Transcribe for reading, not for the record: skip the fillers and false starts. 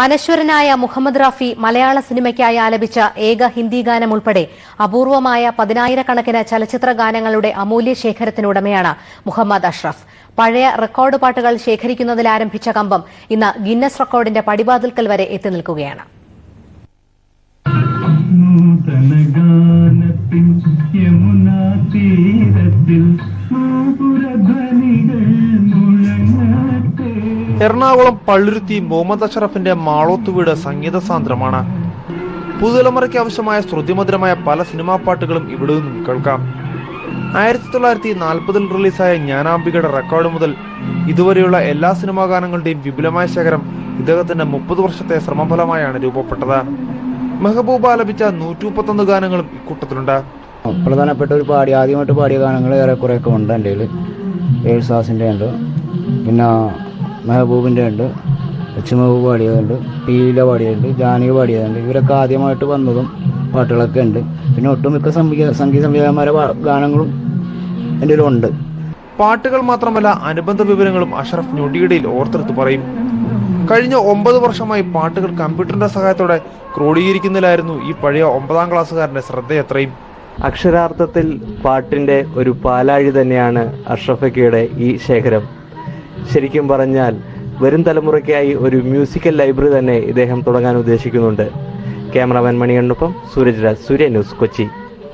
അനശ്വരനായ മുഹമ്മദ് റാഫി മലയാള സിനിമയ്ക്കായി ആലപിച്ച ഏക ഹിന്ദി ഗാനം ഉൾപ്പെടെ അപൂർവമായ 10,000-കണക്കിന് ചലച്ചിത്ര ഗാനങ്ങളുടെ അമൂല്യ ശേഖരത്തിനുടമയാണ് മുഹമ്മദ് അഷ്റഫ്. പഴയ റെക്കോർഡ് പാട്ടുകൾ ശേഖരിക്കുന്നതിൽ ആരംഭിച്ച കമ്പം ഇന്ന് ഗിന്നസ് റെക്കോർഡിന്റെ പടിവാതിൽക്കൽ വരെ എത്തി നിൽക്കുകയാണ്. എറണാകുളം പള്ളുരുത്തി മുഹമ്മദ് അഷ്റഫിന്റെ മാളോത്ത് വീട് സംഗീത സാന്ദ്രമാണ്. പുതുതലമുറയ്ക്ക് ആവശ്യമായ ശ്രുതിമധുരമായ പല സിനിമാ പാട്ടുകളും ഇവിടെ നിന്നും കേൾക്കാം. 1940-ൽ റിലീസായ ജ്ഞാനാംബികയുടെ റെക്കോർഡ് മുതൽ ഇതുവരെയുള്ള എല്ലാ സിനിമാ ഗാനങ്ങളുടെയും വിപുലമായ ശേഖരം ഇദ്ദേഹത്തിന്റെ 30 വർഷത്തെ ശ്രമഫലമായാണ് രൂപപ്പെട്ടത്. മെഹബൂബ ആലപിച്ച 131 ഗാനങ്ങളും ഇക്കൂട്ടത്തിലുണ്ട്. പ്രധാനപ്പെട്ട ഒരു ആദ്യമായിട്ട് പാടിയ ഗാനങ്ങൾ ഏറെക്കുറെയൊക്കെ ഉണ്ട്. എൻ്റെ കയ്യിൽ യേശുദാസിൻ്റെ ഉണ്ട്, പിന്നെ മെഹബൂബിൻ്റെ ഉണ്ട്, മെഹബൂബ് പാടിയതുണ്ട്, പീല പാടിയതുണ്ട്, ജാനകി പാടിയതുണ്ട്. ഇവരൊക്കെ ആദ്യമായിട്ട് വന്നതും പാട്ടുകളൊക്കെ ഉണ്ട്. പിന്നെ ഒട്ടുമിക്ക സംഗീത സംവിധായകന്മാരുടെ ഗാനങ്ങളും എൻ്റെ കയ്യിലുണ്ട്. പാട്ടുകൾ മാത്രമല്ല, അനുബന്ധ വിവരങ്ങളും അഷ്റഫ് ഞൊടിയിടയിൽ ഓർത്തെടുത്ത് പറയും. കഴിഞ്ഞ 9 വർഷമായി പാട്ടുകൾ കമ്പ്യൂട്ടറിന്റെ സഹായത്തോടെ ക്രോഡീകരിക്കുന്നതിലായിരുന്നു ഈ പഴയ 9ാം ക്ലാസ്സുകാരന്റെ ശ്രദ്ധയത്രയും. അക്ഷരാർത്ഥത്തിൽ പാട്ടിൻ്റെ ഒരു പാലാഴി തന്നെയാണ് അഷ്റഫക്കയുടെ ഈ ശേഖരം. ശരിക്കും പറഞ്ഞാൽ വരും തലമുറയ്ക്കായി ഒരു മ്യൂസിക്കൽ ലൈബ്രറി തന്നെ ഇദ്ദേഹം തുടങ്ങാൻ ഉദ്ദേശിക്കുന്നുണ്ട്. ക്യാമറാമാൻ മണികണ്ഠനൊപ്പം സൂരജ് രാജ്, സൂര്യ ന്യൂസ്, കൊച്ചി.